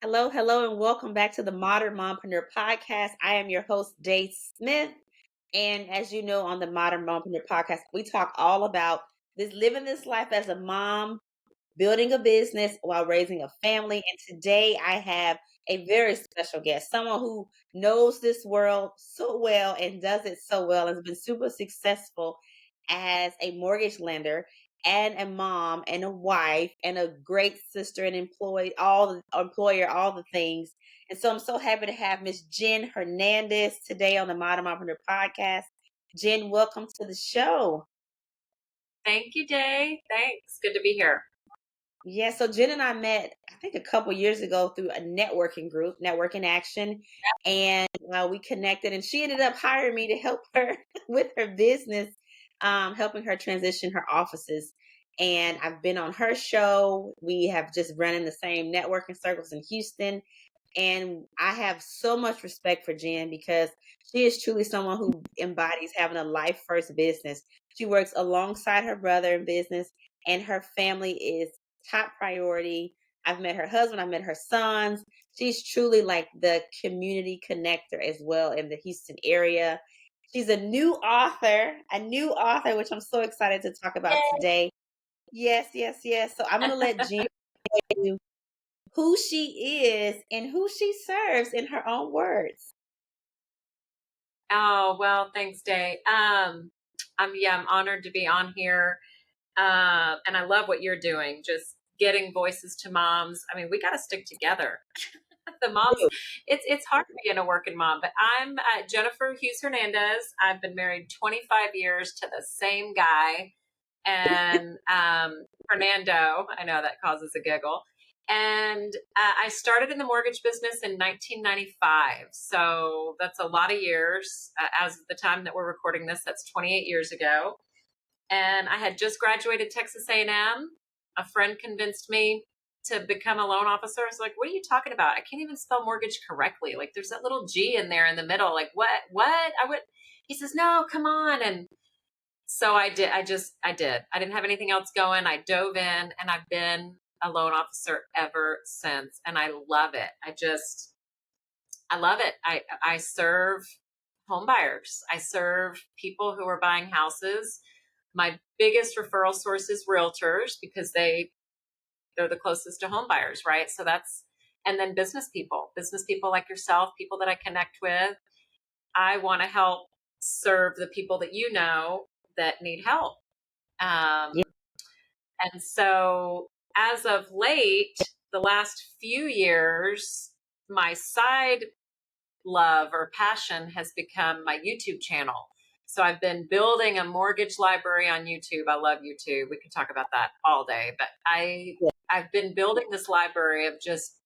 Hello, hello, and welcome back to the Modern Mompreneur Podcast. I am your host, Day Smith. And as you know, on the Modern Mompreneur Podcast, we talk all about this living this life as a mom, building a business while raising a family. And today I have a very special guest, someone who knows this world so well and does it so well, and has been super successful as a mortgage lender and a mom and a wife and a great sister and employee, all the employer, all the things. And so I'm so happy to have Miss Jen Hernandez today on the Modern Entrepreneur Podcast. Jen, welcome to the show. Thank you, Day. Thanks. Good to be here. Yeah, so Jen and I met, I think, a couple years ago through a networking group, Networking Action, and we connected. And she ended up hiring me to help her with her business, helping her transition her offices. And I've been on her show. We have just run in the same networking circles in Houston. And I have so much respect for Jen because she is truly someone who embodies having a life first business. She works alongside her brother in business, and her family is top priority. I've met her husband, I've met her sons. She's truly like the community connector as well in the Houston area. She's a new author, which I'm so excited to talk about Yay. today. Yes, yes, yes. So I'm going to let Jen tell you who she is and who she serves in her own words. Oh, well, thanks, Day. I'm honored to be on here. And I love what you're doing, just getting voices to moms. I mean, we got to stick together. The moms, it's hard being a working mom, but I'm Jennifer Hughes Hernandez. I've been married 25 years to the same guy. And Fernando, I know that causes a giggle. And I started in the mortgage business in 1995. So that's a lot of years. As of the time that we're recording this, that's 28 years ago. And I had just graduated Texas A&M. A friend convinced me to become a loan officer. I was like, what are you talking about? I can't even spell mortgage correctly. Like there's that little G in there in the middle. Like what? He says, no, come on. And so I did. I did. I didn't have anything else going. I dove in and I've been a loan officer ever since. And I love it. I love it. I serve home buyers. I serve people who are buying houses. My biggest referral source is realtors because they're the closest to home buyers, right? So and then business people like yourself, people that I connect with. I want to help serve the people that you know that need help. Yeah. And so as of late, the last few years, my side love or passion has become my YouTube channel. So I've been building a mortgage library on YouTube. I love YouTube. We could talk about that all day, but I've been building this library of just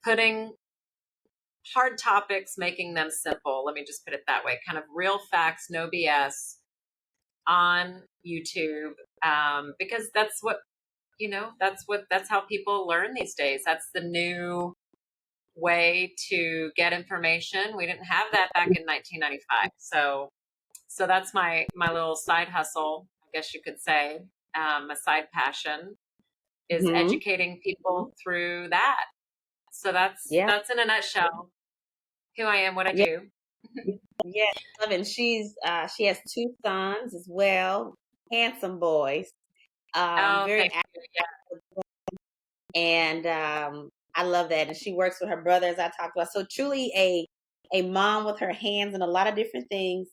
putting hard topics, making them simple. Let me just put it that way. Kind of real facts, no BS on YouTube. Because that's what, that's how people learn these days. That's the new way to get information. We didn't have that back in 1995. So that's my little side hustle, I guess you could say. A side passion is Mm-hmm. educating people through that. So Yeah. that's in a nutshell who I am, what I Yeah. do. Yes. And she has two sons as well, handsome boys. Oh, Very thank active, you. Yeah. and I love that. And she works with her brother, as I talked about. So truly a mom with her hands in a lot of different things.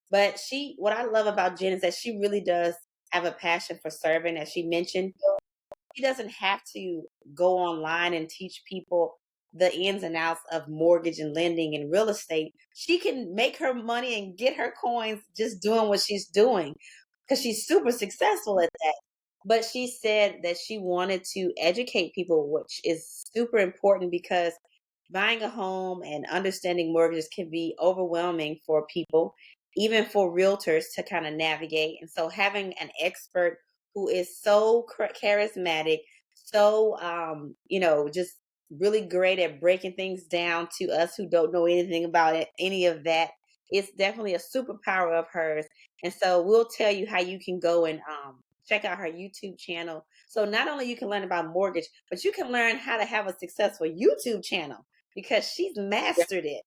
But what I love about Jen is that she really does have a passion for serving, as she mentioned. She doesn't have to go online and teach people the ins and outs of mortgage and lending and real estate. She can make her money and get her coins just doing what she's doing because she's super successful at that. But she said that she wanted to educate people, which is super important because buying a home and understanding mortgages can be overwhelming for people, even for realtors to kind of navigate. And so having an expert who is so charismatic, so just really great at breaking things down to us who don't know anything about it, any of that. It's definitely a superpower of hers. And so we'll tell you how you can go and check out her YouTube channel. So not only you can learn about mortgage, but you can learn how to have a successful YouTube channel because she's Yeah. mastered it.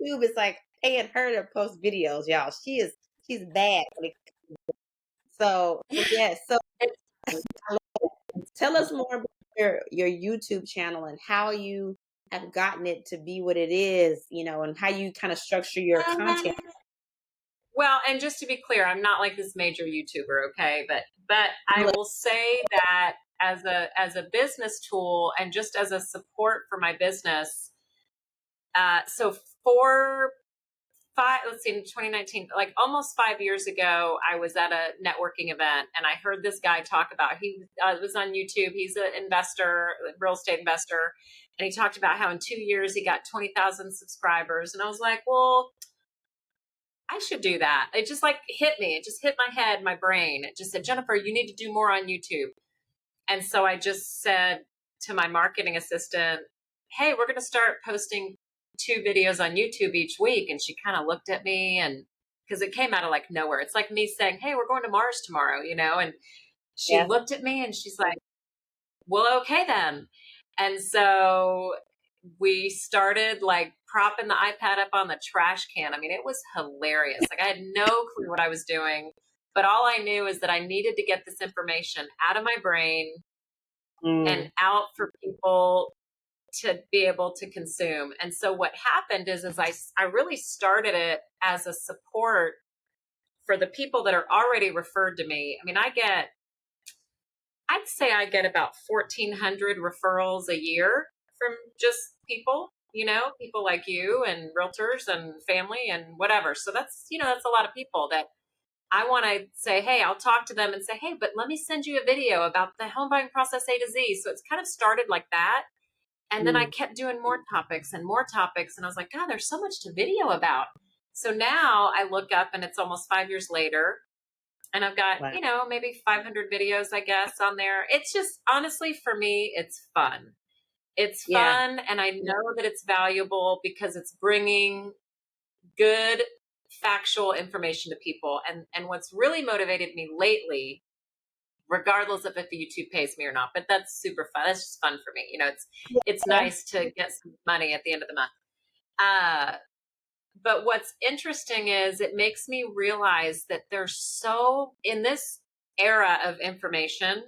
YouTube is like paying her to post videos, y'all. She's bad. So yes. So It's, tell us more about your YouTube channel and how you have gotten it to be what it is, and how you kind of structure your content. well, and just to be clear, I'm not like this major YouTuber, okay? But I Look, will say that as a business tool and just as a support for my business, so for let's see, in 2019, like almost 5 years ago, I was at a networking event and I heard this guy talk about, he was on YouTube. He's an investor, real estate investor. And he talked about how in 2 years he got 20,000 subscribers. And I was like, well, I should do that. It just like hit me. It just hit my head, my brain. It just said, Jennifer, you need to do more on YouTube. And so I just said to my marketing assistant, hey, we're going to start posting 2 videos on YouTube each week. And she kind of looked at me, and because it came out of like nowhere. It's like me saying, hey, we're going to Mars tomorrow, and she yeah, looked at me and she's like, well, okay then. And so we started like propping the iPad up on the trash can. I mean, it was hilarious. Like I had no clue what I was doing, but all I knew is that I needed to get this information out of my brain and mm, out for people to be able to consume. And so what happened is I really started it as a support for the people that are already referred to me. I mean, I'd say I get about 1,400 referrals a year from just people, people like you and realtors and family and whatever. So that's a lot of people that I want to say, hey, I'll talk to them and say, hey, but let me send you a video about the home buying process A to Z. So it's kind of started like that. And then I mm, kept doing more topics and more topics. And I was like, God, there's so much to video about. So now I look up and it's almost 5 years later. And I've got, wow. maybe 500 videos, I guess, on there. It's just, honestly, for me, it's fun. It's Yeah, fun. And I know that it's valuable because it's bringing good, factual information to people. And what's really motivated me lately, regardless of if YouTube pays me or not, but that's super fun. That's just fun for me. It's yeah, nice to get some money at the end of the month. Uh, but what's interesting is it makes me realize that there's in this era of information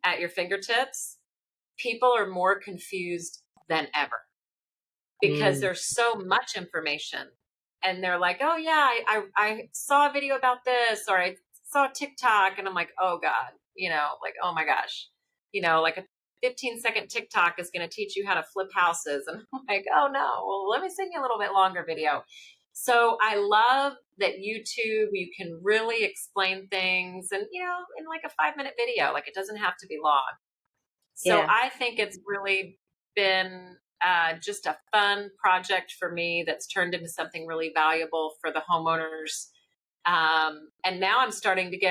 at your fingertips, people are more confused than ever because mm, there's so much information. And they're like, oh, yeah, I saw a video about this, or I saw TikTok. And I'm like, oh, God, like, oh my gosh, like a 15-second TikTok is going to teach you how to flip houses. And I'm like, oh, no, well, let me send you a little bit longer video. So I love that YouTube, you can really explain things and, in like a 5-minute video, like it doesn't have to be long. So yeah, I think it's really been just a fun project for me that's turned into something really valuable for the homeowners. And now I'm starting to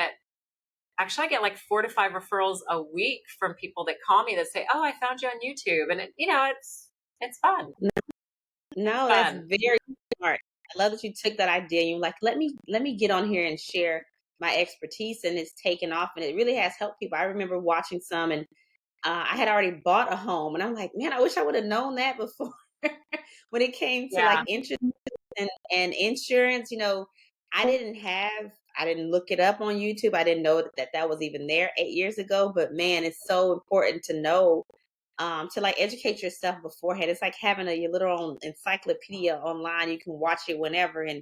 actually I get like 4 to 5 referrals a week from people that call me that say, oh, I found you on YouTube. And it's fun. It's no, that's fun. very smart. I love that you took that idea and you're like, let me get on here and share my expertise, and it's taken off, and it really has helped people. I remember watching some, and I had already bought a home, and I'm like, man, I wish I would have known that before. When it came to like Yeah. interest and insurance, I didn't look it up on YouTube. I didn't know that was even there 8 years ago. But man, it's so important to know, to like educate yourself beforehand. It's like having your little own encyclopedia online. You can watch it whenever. And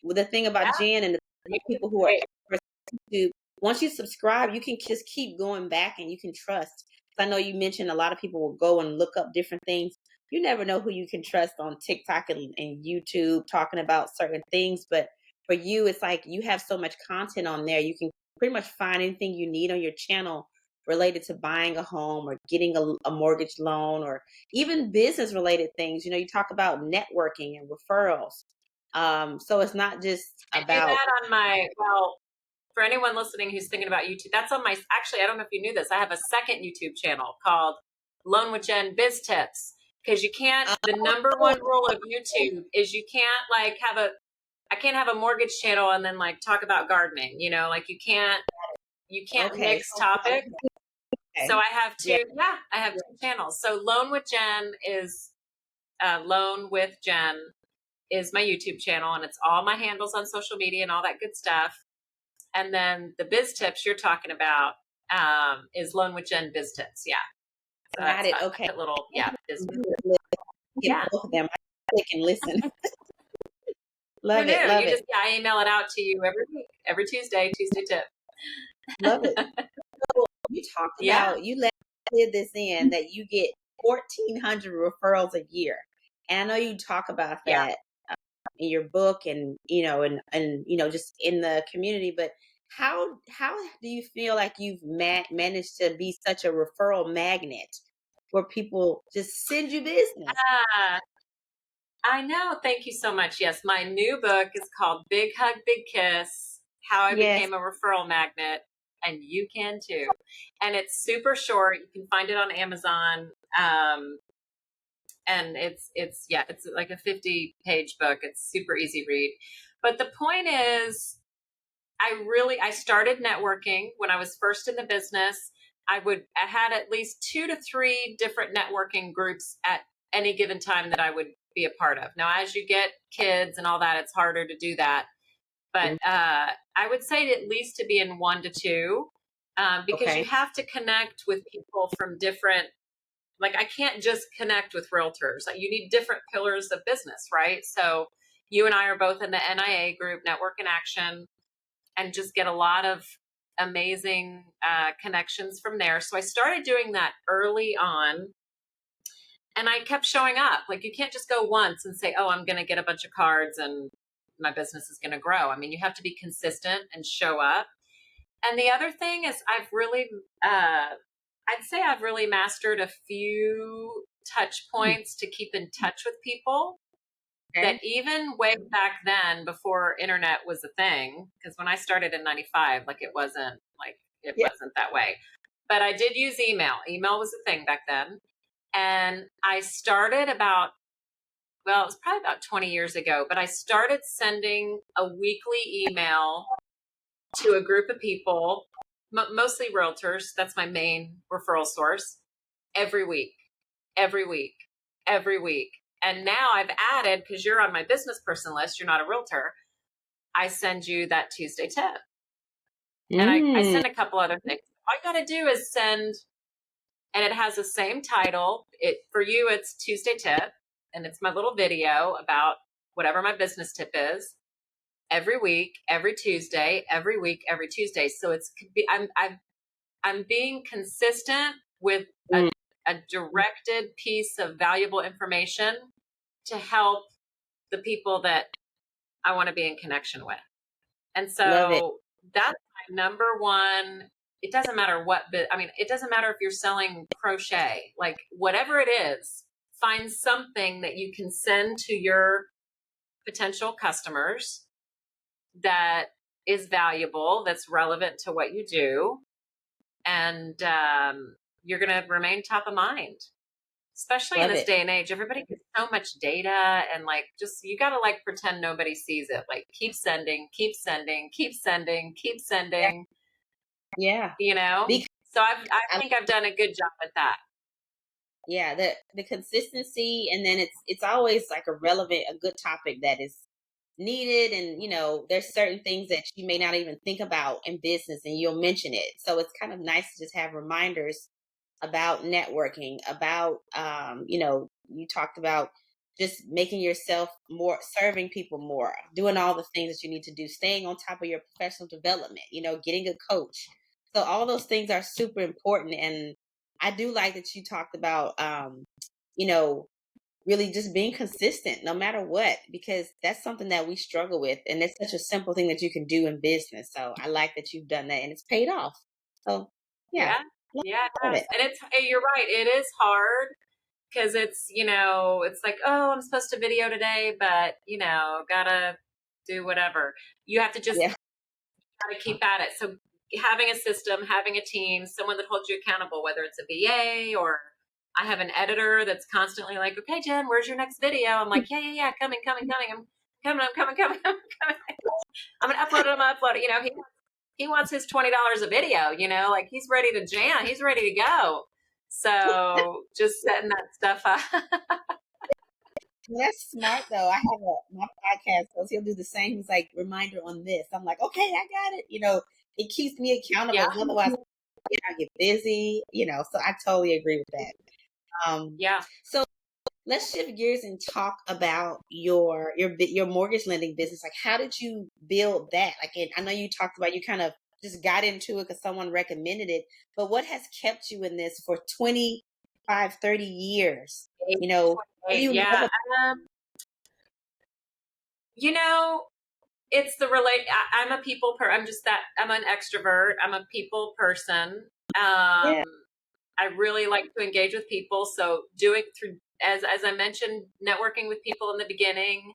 with the thing about Yeah. Jen and the people who are Great. experts on YouTube, once you subscribe, you can just keep going back and you can trust. I know you mentioned a lot of people will go and look up different things. You never know who you can trust on TikTok and YouTube talking about certain things. But for you, it's like you have so much content on there. You can pretty much find anything you need on your channel related to buying a home or getting a mortgage loan or even business related things. You talk about networking and referrals. So it's not just I do about. that on for anyone listening who's thinking about YouTube, that's on actually, I don't know if you knew this. I have a second YouTube channel called Loan with Jen Biz Tips. Because the number one rule of YouTube is you can't like I can't have a mortgage channel and then like talk about gardening, like you You can't Okay. mix topics. So Okay. I have Yeah. I have two channels. So Loan with Jen is my YouTube channel, and it's all my handles on social media and all that good stuff. And then the biz tips you're talking about is Loan with Jen Biz Tips. Yeah. So Got that's it. Okay. my little, business. Get Yeah. both of them. I click and listen. Who Love knew? it. Love You it. just, I email it out to you every week, every Tuesday tip. Love it. You talked Yeah. about, you did this in that you get 1,400 referrals a year. And I know you talk about Yeah. that in your book and, just in the community, but how do you feel like you've managed to be such a referral magnet where people just send you business? Ah, I know. Thank you so much. Yes, my new book is called Big Hug, Big Kiss: How I Yes. Became a Referral Magnet, and you can too. And it's super short. You can find it on Amazon. And it's like a 50-page book. It's super easy read. But the point is, I started networking when I was first in the business. I had at least 2 to 3 different networking groups at any given time that I would be a part of. Now, as you get kids and all that, it's harder to do that. But Mm, I would say at least to be in 1 to 2, because you okay. have to connect with people from different. Like, I can't just connect with realtors. Like, you need different pillars of business, right? So you and I are both in the NIA group, Network in Action, and just get a lot of amazing connections from there. So I started doing that early on, and I kept showing up. Like, you can't just go once and say, oh, I'm going to get a bunch of cards and my business is going to grow. I mean, you have to be consistent and show up. And the other thing is, I'd say I've really mastered a few touch Mm, points to keep in touch with people, that okay. even way back then, before internet was a thing, because when I started in 95, like, it Yeah. wasn't that way. But I did use email. Email was a thing back then. And I started it was probably about 20 years ago, but I started sending a weekly email to a group of people, mostly realtors. That's my main referral source. Every week, every week, every week. And now I've added, because you're on my business person list, you're not a realtor, I send you that Tuesday tip. And I Mm, send a couple other things. All you got to do is send, and it has the same title. For you, it's Tuesday tip, and it's my little video about whatever my business tip is, every week, every Tuesday, every week, every Tuesday. So I'm being consistent with mm, a directed piece of valuable information to help the people that I want to be in connection with. And love it. so that's my number one. It doesn't matter it doesn't matter if you're selling crochet, like, whatever it is, find something that you can send to your potential customers that is valuable, that's relevant to what you do. And you're going to remain top of mind, especially in Love this it. day and age. Everybody gets so much data, and, like, just, you got to, like, pretend nobody sees it. Like, keep sending, keep sending, keep sending, keep sending, Yeah. you know? Because So I think I've done a good job at that. yeah, the consistency, and then it's always like a relevant, a good topic that is needed, and there's certain things that you may not even think about in business and you'll mention it, so it's kind of nice to just have reminders about networking, about you talked about just making yourself more, serving people more, doing all the things that you need to do, staying on top of your professional development, getting a coach. So all those things are super important, and I do like that you talked about you know really just being consistent no matter what, because that's something that we struggle with, and it's such a simple thing that you can do in business. So I like that you've done that and it's paid off. So yeah, Yeah. Yeah, it love has. it. And you're right. It is hard, because it's like, oh, I'm supposed to video today, but, gotta do whatever. You have to just Yeah. gotta keep at it. So having a system, having a team, someone that holds you accountable, whether it's a VA, or I have an editor that's constantly like, okay, Jen, where's your next video? I'm like, yeah, coming, coming, coming. I'm coming, I'm coming, coming, I'm coming. I'm gonna upload it. I'm gonna upload it. he wants his $20 a video, like he's ready to jam, he's ready to go. So just setting that stuff up. That's smart though. I have my podcast host. He'll do the same. He's like, reminder on this. I'm like, okay, I got it. It keeps me accountable. Yeah. 'Cause otherwise, I get busy. So I totally agree with that. Yeah. So let's shift gears and talk about your mortgage lending business. Like, how did you build that? Like, I know you talked about you kind of just got into it because someone recommended it, but what has kept you in this for 25, 30 years? What do you Yeah. love? Um, you know, it's the I'm a people I'm just that I'm an extrovert. I'm a people person. Yeah. I really like to engage with people. So doing through, as I mentioned, networking with people in the beginning.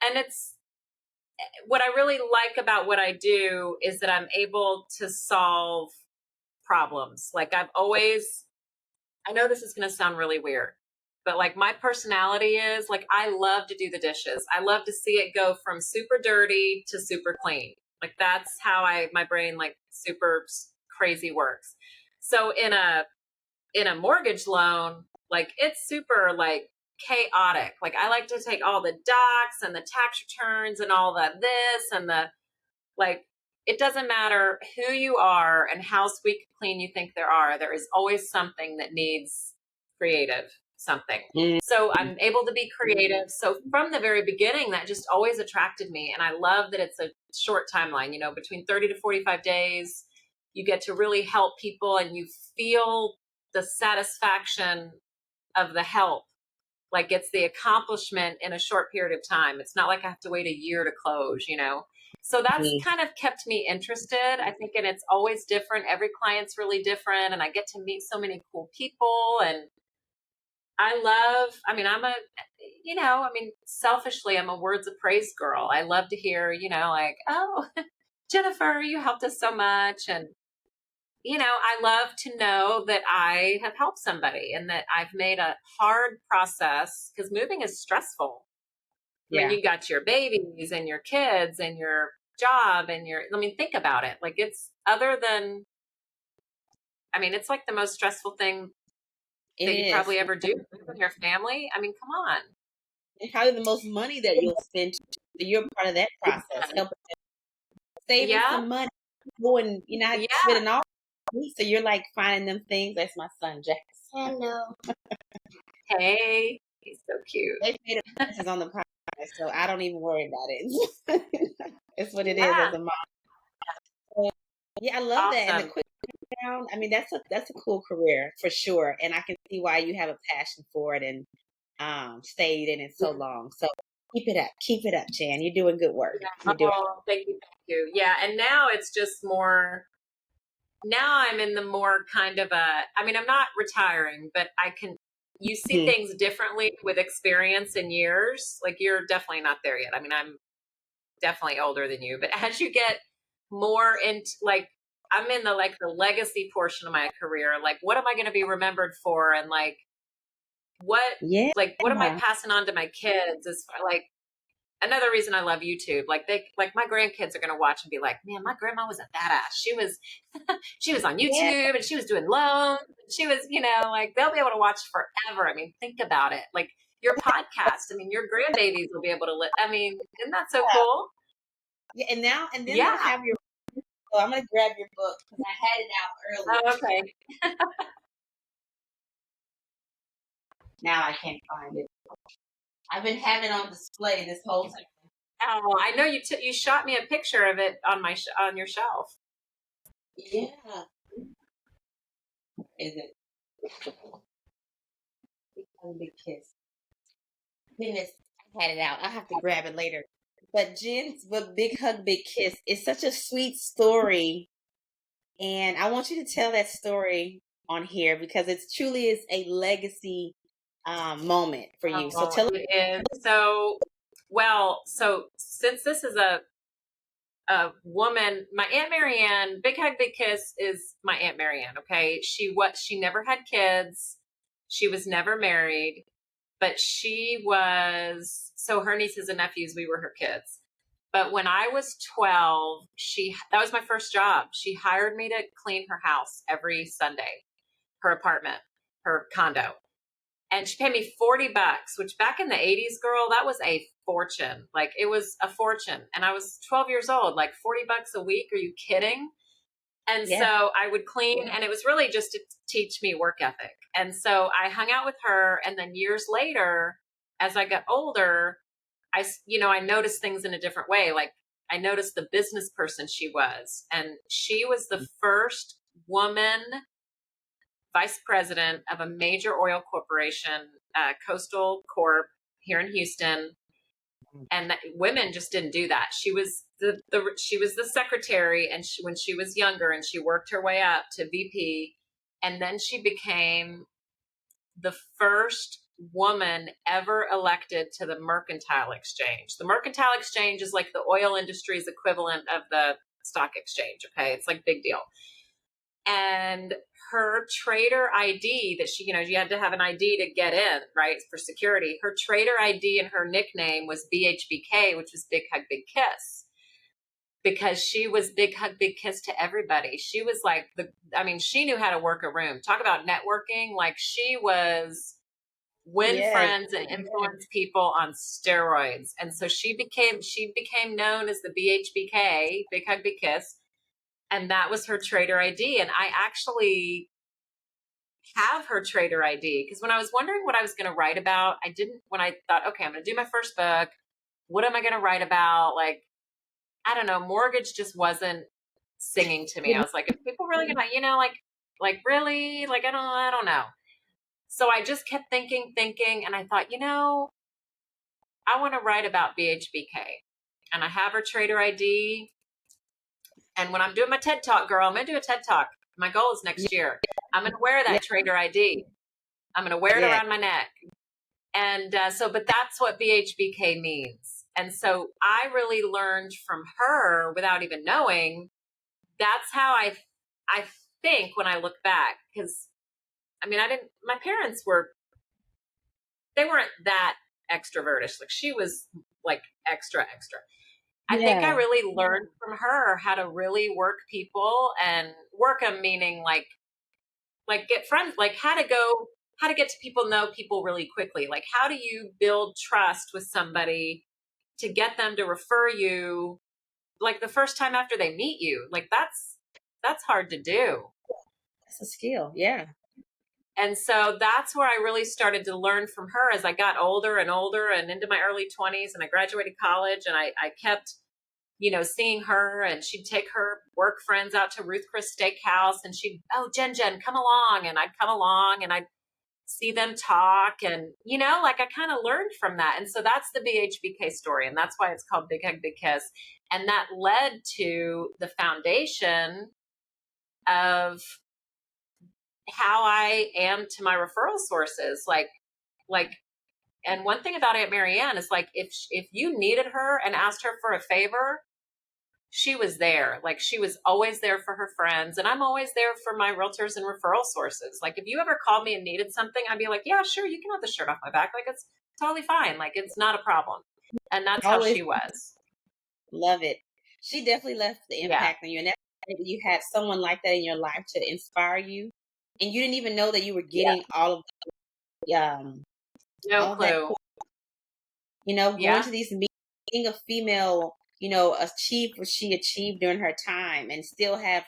And it's what I really like about what I do is that I'm able to solve problems. Like I know this is going to sound really weird, but like my personality is like, I love to do the dishes. I love to see it go from super dirty to super clean. Like that's how my brain like super crazy works. So in a mortgage loan, like it's super like chaotic. Like I like to take all the docs and the tax returns and all that this and the like it doesn't matter who you are and how squeaky clean you think there is always something that needs creative something. Mm, So I'm able to be creative. So from the very beginning, that just always attracted me. And I love that it's a short timeline, between 30 to 45 days. You get to really help people and you feel the satisfaction of the help. Like it's the accomplishment in a short period of time. It's not like I have to wait a year to close. So that's mm. kind of kept me interested, I think, and it's always different. Every client's really different, and I get to meet so many cool people. And selfishly, I'm a words of praise girl. I love to hear, like, oh, Jennifer, you helped us so much. And I love to know that I have helped somebody and that I've made a hard process because moving is stressful. I mean, Yeah, you got your babies and your kids and your job and think about it. Like it's like the most stressful thing it that you is. probably ever do with your family. I mean, come on. And probably the most money that you'll spend. So you're part of that process, helping saving Yeah. some money, going, not Yeah. spending all. So you're like finding them things. That's my son, Jax. Hello. Hey, he's so cute. They made appearances on the podcast, so I don't even worry about it. It's what it is as Yeah. a mom. So, yeah, I love that. And the Awesome. quick down. I mean, that's a cool career for sure, and I can see why you have a passion for it and stayed in it so long. So keep it up, Jan. You're doing good work. Yeah. You're doing. Oh, thank you. Thank you. Yeah. And now it's just more, now I'm in the more kind of I'm not retiring, but you see Mhm. things differently with experience and years. Like you're definitely not there yet. I'm definitely older than you, but as you get more into like, I'm in the legacy portion of my career. Like, what am I going to be remembered for? And what, Yeah. what am I passing on to my kids? As far, like, another reason I love YouTube. Like my grandkids are going to watch and be like, man, my grandma was a badass. She was, she was on Yeah. YouTube and she was doing loans. She was, like they'll be able to watch forever. I mean, think about it. Like your podcast. I mean, your grandbabies will be able to isn't that so cool? Yeah. And then they'll Yeah. have your. Oh, I'm gonna grab your book because I had it out earlier. Oh, okay. Now I can't find it. I've been having it on display this whole time. Oh, I know you shot me a picture of it on on your shelf. Yeah. Is it? Big Hug, Big Kiss. Goodness, I had it out. I'll have to grab it later. But Big Hug, Big Kiss is such a sweet story. And I want you to tell that story on here because it truly is a legacy moment for you. So Oh, tell us. it is. So since this is a woman, my Aunt Marianne, Big Hug Big Kiss is my Aunt Marianne, okay? She never had kids. She was never married, but she was, so her nieces and nephews, we were her kids. But when I was 12, that was my first job. She hired me to clean her house every Sunday, her apartment, her condo. And she paid me $40, which back in the 80s, girl, that was a fortune. Like it was a fortune. And I was 12 years old, like $40 a week. Are you kidding? And Yeah. so I would clean, and it was really just to teach me work ethic. And so I hung out with her. And then years later, as I got older, I noticed things in a different way. Like I noticed the business person she was, and she was the first woman vice president of a major oil corporation, Coastal Corp here in Houston. And women just didn't do that. She was she was the secretary, and when she was younger, and she worked her way up to VP, and then she became the first woman ever elected to the Mercantile Exchange. The Mercantile Exchange is like the oil industry's equivalent of the stock exchange. Okay, it's like big deal. And her trader ID that you had to have an ID to get in, right, for security. Her trader ID and her nickname was BHBK, which was Big Hug, Big Kiss, because she was Big Hug, Big Kiss to everybody. She was like she knew how to work a room. Talk about networking. Like she was win Yes. friends and influence people on steroids. And so she became known as the BHBK, Big Hug, Big Kiss. And that was her trader ID. And I actually have her trader ID because when I was wondering what I was going to write about, when I thought, okay, I'm going to do my first book, what am I going to write about? Like, I don't know, mortgage just wasn't singing to me. I was like, if people really gonna, like really, like, I don't know. So I just kept thinking, and I thought, I want to write about BHBK, and I have her trader ID. And when I'm doing my TED Talk, girl, I'm going to do a TED Talk. My goal is next year. I'm going to wear that trader ID. I'm going to wear it around my neck. And but that's what BHBK means. And so I really learned from her without even knowing. That's how I think when I look back, because my parents they weren't that extrovertish. Like she was like extra. I think I really learned from her how to really work people and work them, meaning like get friends, like how to get to know people really quickly. Like how do you build trust with somebody to get them to refer you like the first time after they meet you? Like that's hard to do. That's a skill. Yeah. And so that's where I really started to learn from her as I got older and older and into my early 20s, and I graduated college, and I kept seeing her, and she'd take her work friends out to Ruth Chris Steakhouse, and Jen, come along. And I'd come along and I'd see them talk, and, like I kind of learned from that. And so that's the BHBK story. And that's why it's called Big Hug, Big Kiss. And that led to the foundation of how I am to my referral sources. And one thing about Aunt Marianne is like, if you needed her and asked her for a favor, she was there. Like she was always there for her friends, and I'm always there for my realtors and referral sources. Like if you ever called me and needed something, I'd be like, yeah, sure, you can have the shirt off my back. Like it's totally fine. Like it's not a problem. And that's how Always she was. love it. She definitely left the Yeah. impact on you, and that you had someone like that in your life to inspire you, and you didn't even know that you were getting all of No all of that. clue. Going Yeah. to these meetings, being a female, achieve what she achieved during her time, and still have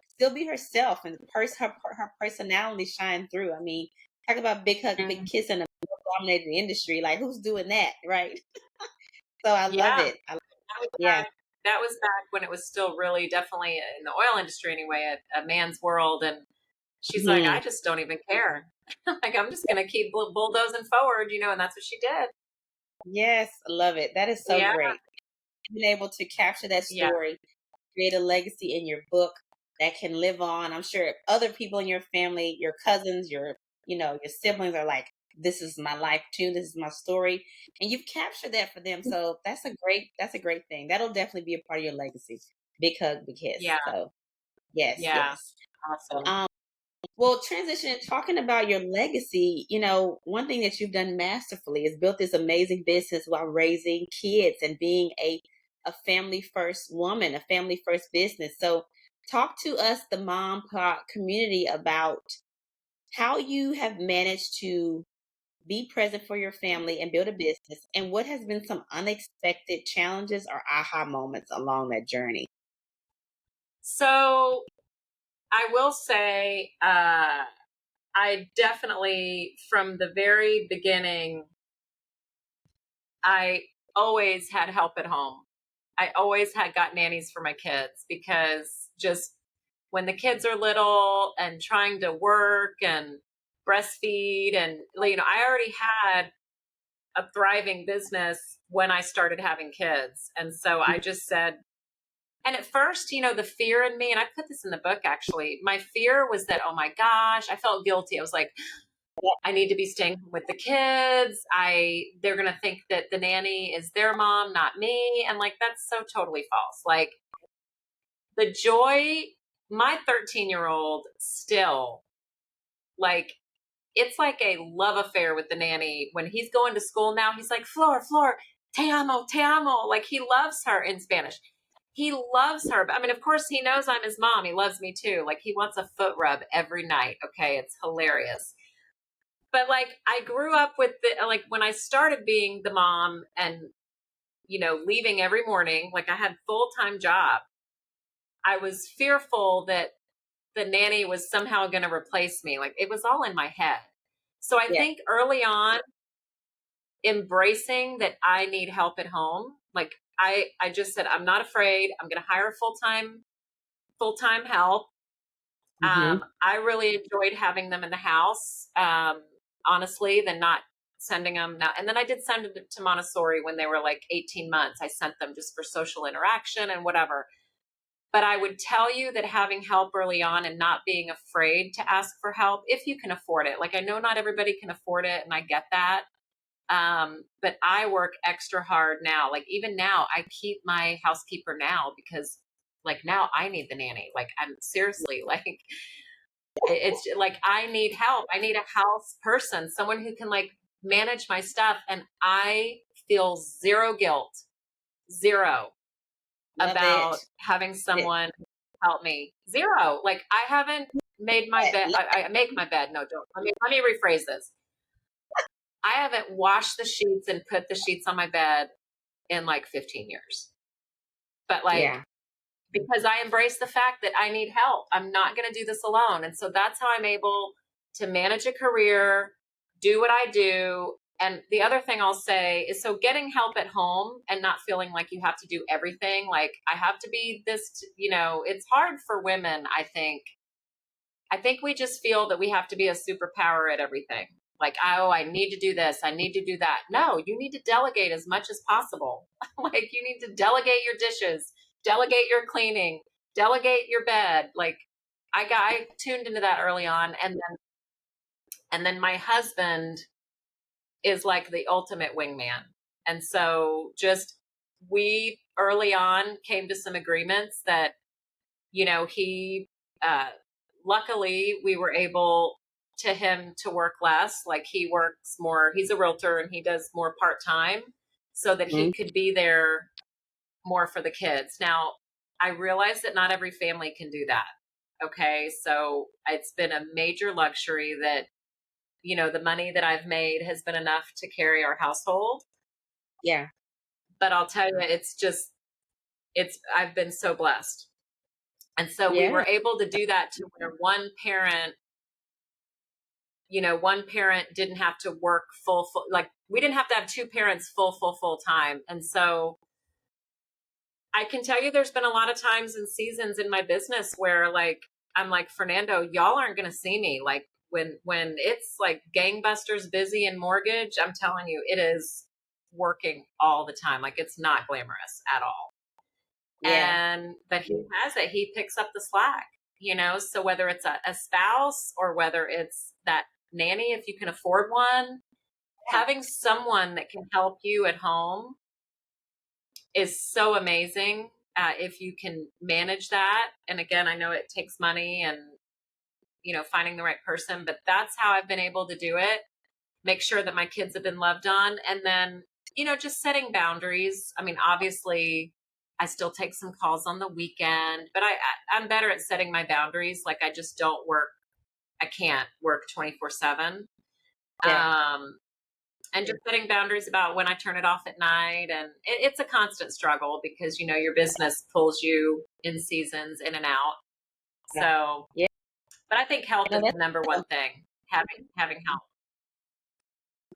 still be herself, and her personality shine through. I mean, talk about big hug, big kiss in a dominated industry. Like who's doing that, right? So I love Yeah. it. Uh, that was back when it was still really definitely in the oil industry anyway, a man's world. And she's like, Mhm. I just don't even care. Like, I'm just going to keep bulldozing forward, and that's what she did. Yes, I love it. That is so Yeah. great. Being able to capture that Yeah. story, create a legacy in your book that can live on. I'm sure other people in your family, your cousins, your siblings are like, this is my life too. This is my story. And you've captured that for them. So that's a great thing. That'll definitely be a part of your legacy. Big hug, big kiss. Yeah. So yes, Yeah. yes. Awesome. Um, well, transition, talking about your legacy, one thing that you've done masterfully is built this amazing business while raising kids and being a family first woman, a family first business. So talk to us, the mom community, about how you have managed to be present for your family and build a business, and what has been some unexpected challenges or aha moments along that journey. So I will say, I definitely, from the very beginning, I always had help at home. I always had got nannies for my kids because just when the kids are little and trying to work and breastfeed and, I already had a thriving business when I started having kids. And so I just said, and at first, the fear in me, and I put this in the book actually, my fear was that, oh my gosh, I felt guilty. I was like, I need to be staying home with the kids. They're going to think that the nanny is their mom, not me. And like, that's so totally false. Like the joy, my 13-year-old still, like, it's like a love affair with the nanny. When he's going to school now, he's like, Flor, te amo. Like he loves her in Spanish. He loves her. But I mean, of course, he knows I'm his mom. He loves me too. Like he wants a foot rub every night. Okay. It's hilarious. But like I grew up with like when I started being the mom and, leaving every morning, like I had full-time job. I was fearful that the nanny was somehow going to replace me. Like it was all in my head. So I Yeah. think early on, embracing that I need help at home. Like I just said, I'm not afraid. I'm going to hire full-time help. Hmm. I really enjoyed having them in the house. Honestly, than not sending them now. And then I did send them to Montessori when they were like 18 months. I sent them just for social interaction and whatever. But I would tell you that having help early on and not being afraid to ask for help if you can afford it. Like I know not everybody can afford it, and I get that. But I work extra hard now. Like even now, I keep my housekeeper now because like now I need the nanny. Like I'm seriously like it's like I need help. I need a house person, someone who can like manage my stuff, and I feel zero guilt, zero Love it. about having It. someone help me. Zero. Like I haven't made my bed. I make my bed. No, don't. Let me rephrase this. I haven't washed the sheets and put the sheets on my bed in like 15 years. But like, Yeah. because I embrace the fact that I need help. I'm not going to do this alone. And so that's how I'm able to manage a career, do what I do. And the other thing I'll say is so getting help at home and not feeling like you have to do everything. Like I have to be this, it's hard for women, I think. I think we just feel that we have to be a superpower at everything. Like, oh, I need to do this. I need to do that. No, you need to delegate as much as possible. Like, you need to delegate your dishes, delegate your cleaning, delegate your bed. Like, I tuned into that early on, and then my husband is like the ultimate wingman, and so just we early on came to some agreements that he uh, luckily we were able to him to work less. Like he works more, he's a realtor and he does more part-time so that he Mhm. could be there more for the kids. Now I realize that not every family can do that. Okay, so it's been a major luxury that the money that I've made has been enough to carry our household. Yeah. But I'll tell you, it's I've been so blessed. And so we Yeah. were able to do that to where one parent didn't have to work full, like we didn't have to have two parents full time. And so I can tell you there's been a lot of times and seasons in my business where like, I'm like, Fernando, y'all aren't going to see me. Like when it's like gangbusters busy in mortgage, I'm telling you, it is working all the time. Like it's not glamorous at all. Yeah. But he has it. He picks up the slack, so whether it's a spouse or whether it's that nanny, if you can afford one, having someone that can help you at home is so amazing. If you can manage that. And again, I know it takes money and, finding the right person, but that's how I've been able to do it. Make sure that my kids have been loved on. And then, just setting boundaries. I mean, obviously I still take some calls on the weekend, but I'm better at setting my boundaries. Like I just don't work. I can't work 24/7. Yeah. And just setting boundaries about when I turn it off at night. And it's a constant struggle because, your business pulls you in seasons in and out. Yeah. So, Yeah. but I think health No, is the number one thing, having health.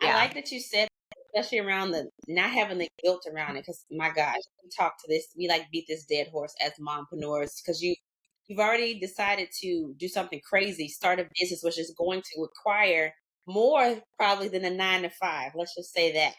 I Yeah. like that you said, especially around the not having the guilt around it. Because my gosh, we talk to this, we like beat this dead horse as mompreneurs because you've already decided to do something crazy, start a business, which is going to require more probably than a 9 to 5. Let's just say that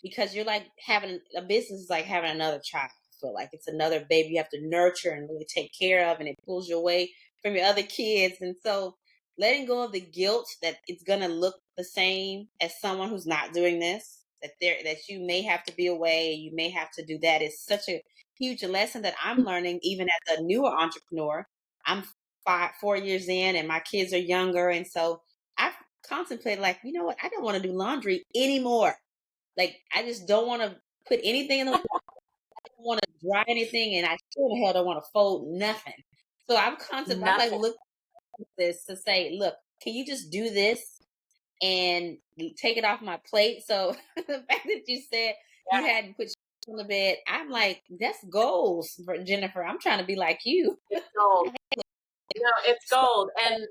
because you're like having a business is like having another child. I feel like it's another baby you have to nurture and really take care of, and it pulls you away from your other kids, and so letting go of the guilt that it's gonna look the same as someone who's not doing this, that you may have to be away, you may have to do that is such a huge lesson that I'm learning even as a newer entrepreneur. I'm 4 years in and my kids are younger, and so I've contemplated like, you know what, I don't want to do laundry anymore. Like I just don't want to put anything in the water, I don't want to dry anything, and I sure the hell don't want to fold nothing. So I'm like Nothing. look this to say, look, can you just do this and take it off my plate? So the fact that you said you Yeah, hadn't put shit on the bed, I'm like, that's goals for Jennifer. I'm trying to be like you. it's gold. No, it's gold. And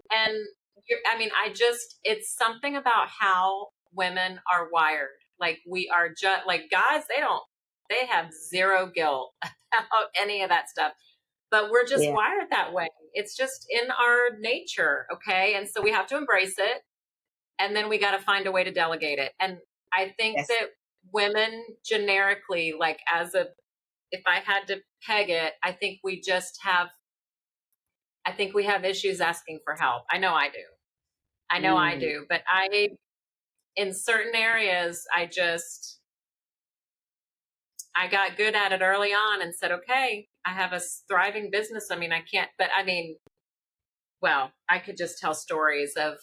I mean, it's something about how women are wired. Like we are just like guys, they have zero guilt about any of that stuff. But we're just Yeah. wired that way. It's just in our nature, okay? And so we have to embrace it, and then we got to find a way to delegate it. And I think Yes. that women generically, like if I had to peg it, I think we have issues asking for help. I know I do. I know I Mm. do. But in certain areas, I got good at it early on and said, okay, I have a thriving business. I mean, I can't, but I mean, well, I could just tell stories of,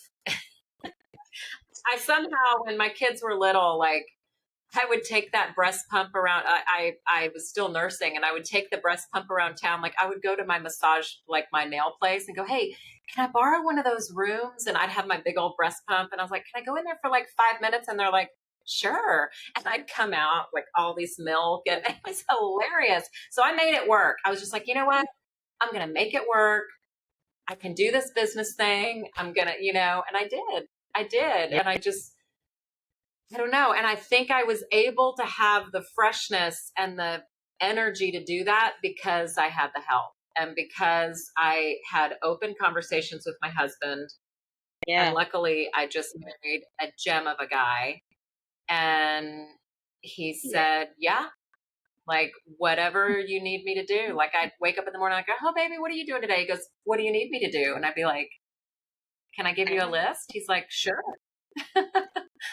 I somehow, when my kids were little, like, I would take that breast pump around. I was still nursing, and I would take the breast pump around town. Like I would go to my massage, like my nail place, and go, "Hey, can I borrow one of those rooms?" And I'd have my big old breast pump, and I was like, "Can I go in there for like 5 minutes?" And they're like, "Sure." And I'd come out like all these milk, and it was hilarious. So I made it work. I was just like, you know what? I'm gonna make it work. I can do this business thing. I'm gonna, and I did. I did, Yeah. and I don't know. And I think I was able to have the freshness and the energy to do that because I had the help and because I had open conversations with my husband. And Yeah. luckily, I just married a gem of a guy. And he Yeah. said, yeah, like whatever you need me to do. Like I'd wake up in the morning, I go, oh, baby, what are you doing today? He goes, what do you need me to do? And I'd be like, can I give you a list? He's like, sure.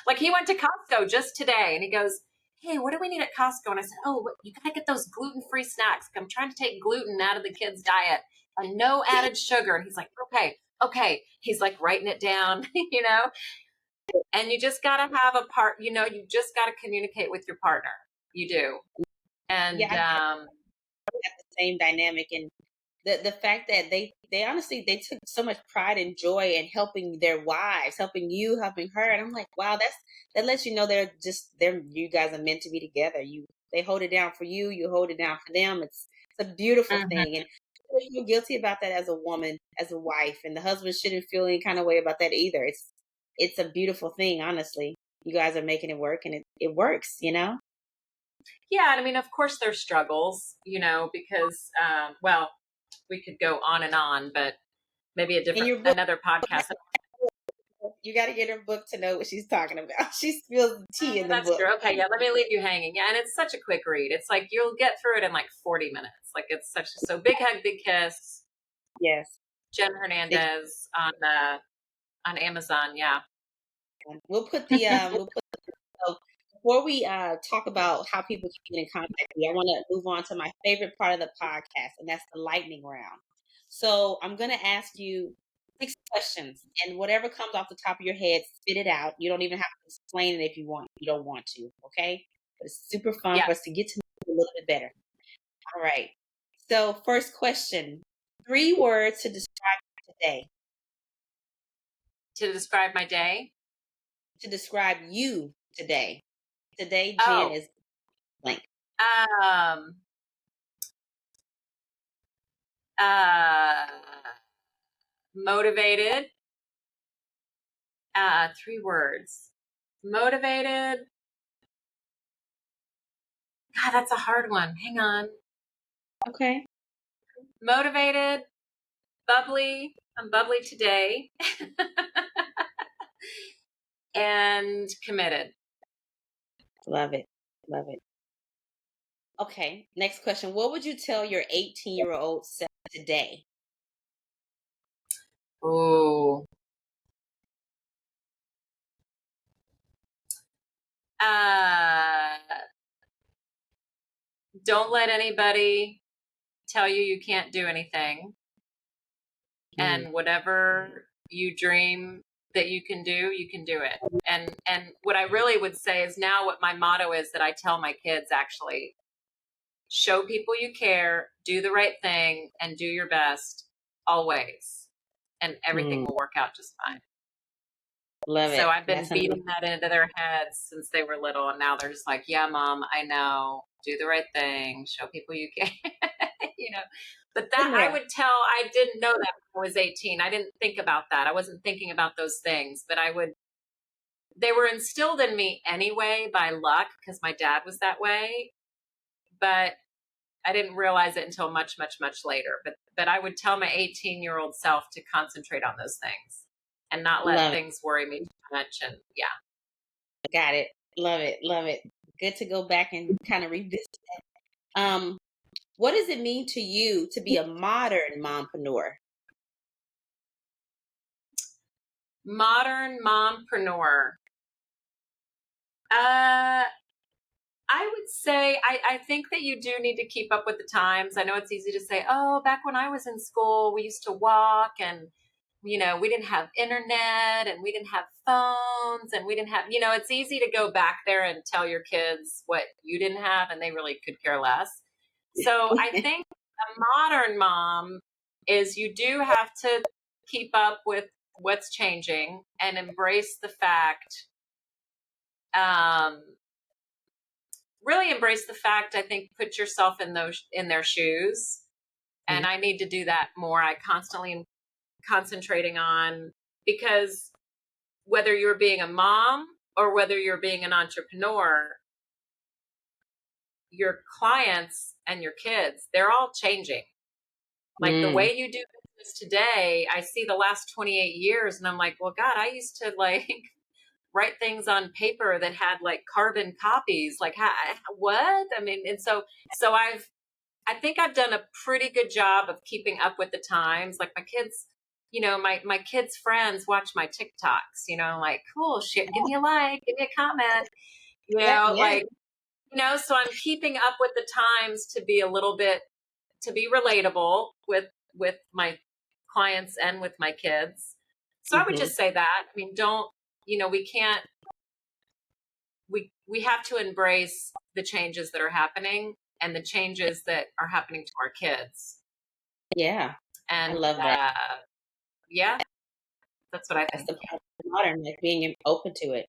Like he went to Costco just today and he goes, hey, what do we need at Costco? And I said, oh, you got to get those gluten-free snacks. I'm trying to take gluten out of the kids' diet and no added sugar. And he's like, okay, okay. He's like writing it down, and you just got to have you just got to communicate with your partner. You do. Yeah. And, I have the same dynamic, and the fact that they honestly they took so much pride and joy in helping their wives, helping you, helping her, and I'm like, wow, that lets you know they're you guys are meant to be together. They hold it down for you, you hold it down for them. It's a beautiful Mhm. thing, and you feel guilty about that as a woman, as a wife, and the husband shouldn't feel any kind of way about that either. It's a beautiful thing, honestly. You guys are making it work, and it works. Yeah. And I mean, of course there's struggles, because, well, we could go on, but maybe In your book, another podcast. you got to get her book to know what she's talking about. She spills the tea in the That's book. true. Okay, yeah, let me leave you hanging. Yeah, and it's such a quick read. It's like you'll get through it in like 40 minutes. Like it's so big hug, big kiss. Yes. Jen Big Hernandez on Amazon. Yeah. fan. So before we talk about how people can get in contact with you, I want to move on to my favorite part of the podcast, and that's the lightning round. So I'm going to ask you 6 questions, and whatever comes off the top of your head, spit it out. You don't even have to explain it if you don't want to. Okay, but it's super fun Yeah. for us to get to know you a little bit better. All right. So, first question, 3 words to describe today, To describe my day. to describe you today. Today, Jen Oh, is blank. um, uh, motivated. 3 words. Motivated. God, that's a hard one. Hang on. Okay. Motivated, bubbly. I'm bubbly today, and committed. Love it. Love it. Okay. Next question. What would you tell your 18-year-old self today? Ooh. Uh, don't let anybody tell you you can't do anything. Mm, And whatever you dream that you can do it. And what I really would say is now what my motto is that I tell my kids actually: show people you care, do the right thing, and do your best always. And everything mm, will work out just fine. love So it. I've been That's an beating that into their heads since they were little. And now they're just like, yeah, mom, I know. Do the right thing. Show people you care. you know, but that I similar. would tell, I didn't know that when I was 18. I didn't think about that. I wasn't thinking about those things, but they were instilled in me anyway by luck because my dad was that way. But I didn't realize it until much, much, much later. But I would tell my 18-year-old self to concentrate on those things and not let Love it. things worry me too much. And yeah. Got it. Love it. Love it. Good to go back and kind of revisit. Um, what does it mean to you to be a modern mompreneur? Modern mompreneur. Uh, I would say I think that you do need to keep up with the times. I know it's easy to say, oh, back when I was in school, we used to walk and we didn't have internet and we didn't have phones and we didn't have, it's easy to go back there and tell your kids what you didn't have and they really could care less. So I think a modern mom is you do have to keep up with what's changing and embrace the fact, um, really embrace the fact, I think, put yourself in their shoes. And I need to do that more. I constantly am concentrating on, because whether you're being a mom or whether you're being an entrepreneur, your clients and your kids, they're all changing. Like the Mm, way you do business today, I see the last 28 years and I'm like, well, God, I used to like write things on paper that had like carbon copies. Like, what? I mean, and so I think I've done a pretty good job of keeping up with the times. Like my kids, my kids' friends watch my TikToks, like, cool shit, give me a like, give me a comment, yeah, yeah. like, so I'm keeping up with the times to be a little bit, to be relatable with my clients and with my kids. So I would Hmm. just say that. I mean, don't, we can't, we have to embrace the changes that are happening and the changes that are happening to our kids. Yeah, I And love that. yeah, that's what I That's think. the part of modern, like being open to it.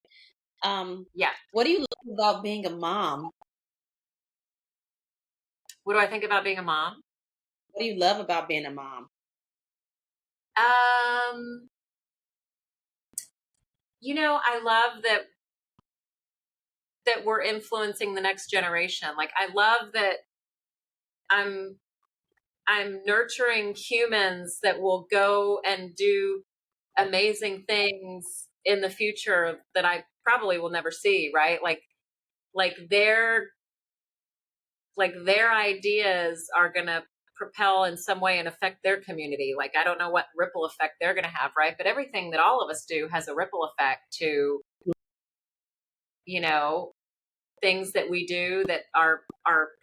Um, Yeah. what do you love about being a mom? What do I think about being a mom? What do you love about being a mom? Um, I love that we're influencing the next generation. Like I love that I'm I'm nurturing humans that will go and do amazing things in the future that I probably will never see, right? Like their their ideas are going to propel in some way and affect their community. Like I don't know what ripple effect they're going to have, right? But everything that all of us do has a ripple effect to, you know, things that we do that our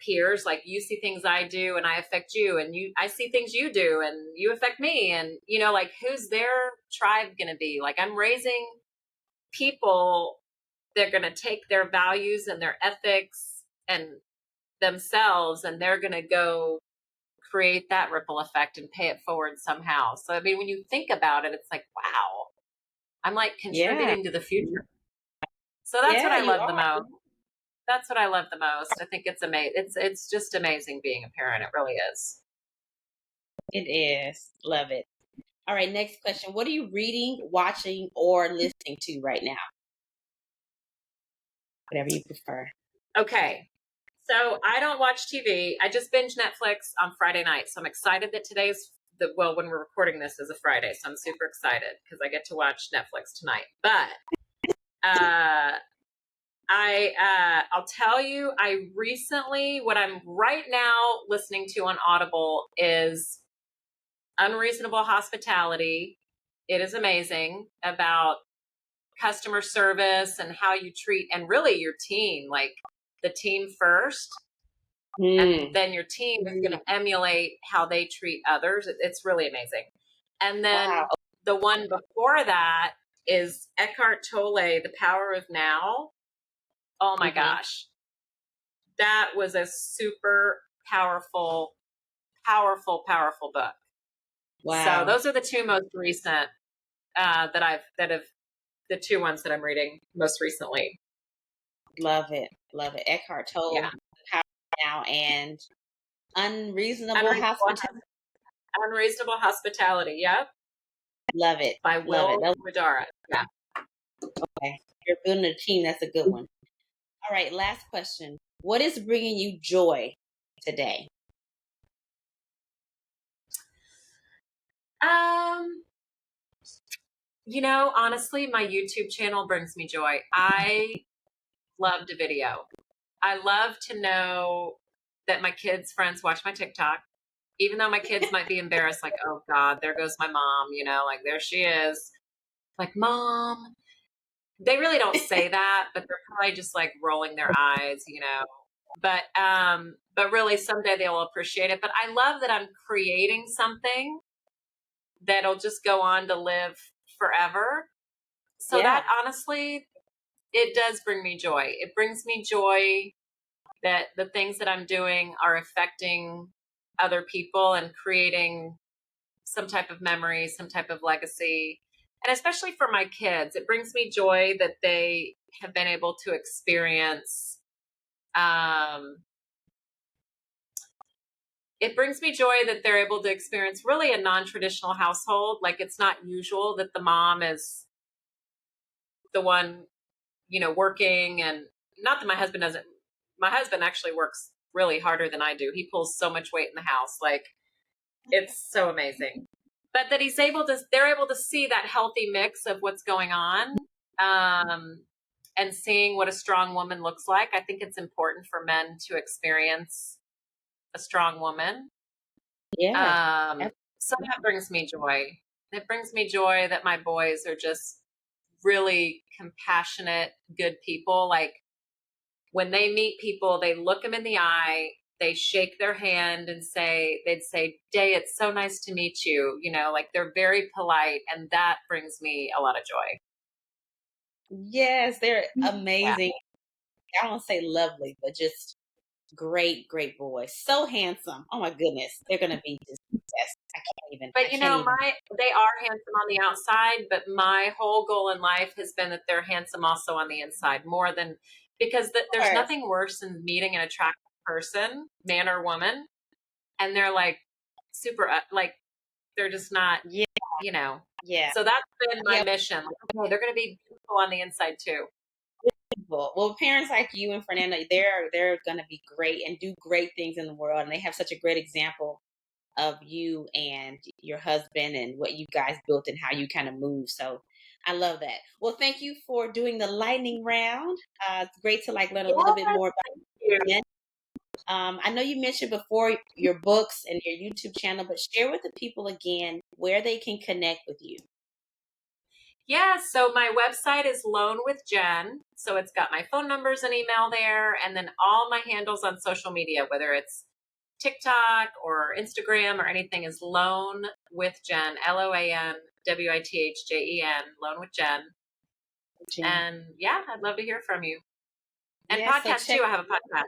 peers, like you see things I do and I affect you, and I see things you do and you affect me, and like who's their tribe going to be? Like I'm raising people, they're going to take their values and their ethics and themselves, and they're going to go create that ripple effect and pay it forward somehow. So, I mean, when you think about it, it's like, wow, I'm like Yeah. contributing to the future. So that's what Yeah, I you love the are. most. That's what I love the most. I think it's amazing. It's just amazing being a parent. It really is. It is. Love it. All right, next question. What are you reading, watching, or listening to right now? Whatever you prefer. Okay. So I don't watch TV. I just binge Netflix on Friday night. So I'm excited that today's when we're recording this is a Friday. So I'm super excited because I get to watch Netflix tonight. But I'll tell you, I recently, what I'm right now listening to on Audible is Unreasonable Hospitality. It is amazing about customer service and how you treat, and really your team, like the team first, and Mm. then your team is going to emulate how they treat others. It's really amazing. And then Wow. the one before that is Eckhart Tolle, The Power of Now. Oh my Hmm. gosh. That was a super powerful, powerful book. So Wow. those are the two most recent that have the two ones that I'm reading most recently. Love it. Love it. Eckhart Yeah. Tolle, Power Now, and Unreasonable Unreasonable, Hospitality. Unreasonable Hospitality. Yep. Love it. By Love it. Will Guidara. Yeah. Okay. You're building a team. That's a good one. All right. Last question. What is bringing you joy today? Um, honestly, my YouTube channel brings me joy. I love to video. I love to know that my kids' friends watch my TikTok, even though my kids might be embarrassed, like, oh God, there goes my mom, like there she is. Like, Mom. They really don't say that, but they're probably just like rolling their eyes. But really someday they'll appreciate it. But I love that I'm creating something that'll just go on to live forever. So Yeah. that honestly, it does bring me joy. It brings me joy that the things that I'm doing are affecting other people and creating some type of memory, some type of legacy. And especially for my kids, it brings me joy that they have been able to experience. Um, it brings me joy that they're able to experience really a non-traditional household. Like it's not usual that the mom is the one, working, and not that my husband doesn't. My husband actually works really harder than I do. He pulls so much weight in the house. Like it's so amazing. But that they're able to see that healthy mix of what's going on, and seeing what a strong woman looks like. I think it's important for men to experience a strong woman. Yeah. So that brings me joy. It brings me joy that my boys are just really compassionate, good people. Like when they meet people, they look them in the eye, they shake their hand and they'd say, Day, it's so nice to meet you. Like they're very polite, and that brings me a lot of joy. Yes, they're Yeah. amazing. I don't say lovely, but just great, great boys. So handsome. Oh my goodness. They're gonna be just best. I But can't even. they are handsome on the outside, but my whole goal in life has been that they're handsome also on the inside, more than because Of there's course. nothing worse than meeting an attractive person, man or woman, and they're like super, like they're just not, Yeah, you know. yeah. So that's been my Yeah. mission. Like, okay, they're going to be beautiful on the inside too. Well, parents like you and Fernanda, they're gonna be great and do great things in the world, and they have such a great example of you and your husband and what you guys built and how you kind of move. So I love that. Well, thank you for doing the lightning round. It's great to learn a Yes, little bit more about thank you. men. I know you mentioned before your books and your YouTube channel, but share with the people again where they can connect with you. Yeah, so my website is Loan with Jen. So it's got my phone numbers and email there, and then all my handles on social media, whether it's TikTok or Instagram or anything, is Loan with Jen, LOANWITHJEN, Loan with Jen. Jen. And yeah, I'd love to hear from you. And Yeah, so podcast check too. I have a podcast.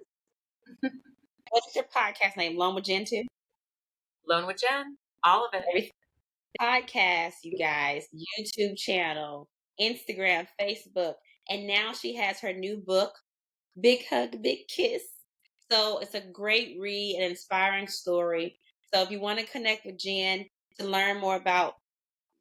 What is your podcast name? Loan with Jen too? Loan with Jen, all of it. Every podcast, you guys, YouTube channel, Instagram, Facebook, and now she has her new book, Big Hug, Big Kiss. So it's a great read, an inspiring story. So if you want to connect with Jen to learn more about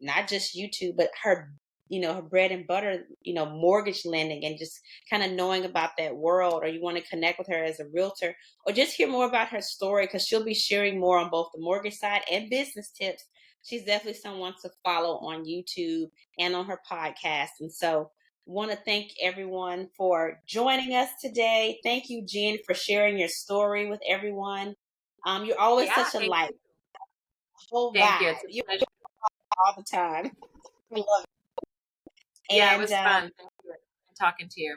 not just YouTube, but her, her bread and butter, mortgage lending and just kind of knowing about that world, or you want to connect with her as a realtor, or just hear more about her story, because she'll be sharing more on both the mortgage side and business tips. She's definitely someone to follow on YouTube and on her podcast. And so, want to thank everyone for joining us today. Thank you, Jen, for sharing your story with everyone. You're always Yeah, such a light, whole thank you. vibe. It's a You're pleasure. all the time. We love it. Yeah, it And was fun. Thank you. Talking to you.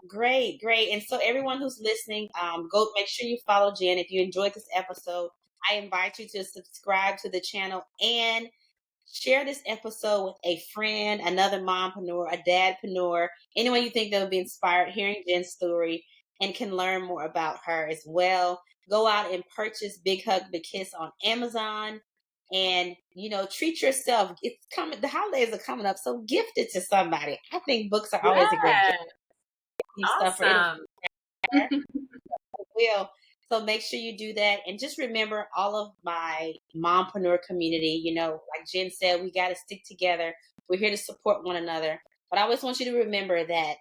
great, great. And so everyone who's listening, go make sure you follow Jen. If you enjoyed this episode, I invite you to subscribe to the channel and share this episode with a friend, another mompreneur, a dadpreneur, anyone you think that would be inspired hearing Jen's story and can learn more about her as well. Go out and purchase Big Hug Big Kiss on Amazon. And treat yourself. It's coming. The holidays are coming up, so gift it to somebody. I think books are always a great gift. Yeah, You stuff, or it'll awesome. will. So make sure you do that. And just remember, all of my mompreneur community, like Jen said, we got to stick together. We're here to support one another. But I always want you to remember that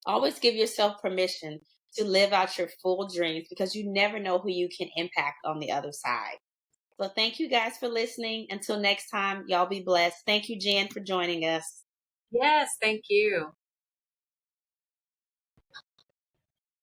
always give yourself permission to live out your full dreams, because you never know who you can impact on the other side. So thank you guys for listening. Until next time, y'all be blessed. Thank you, Jen, for joining us. Yes, thank you.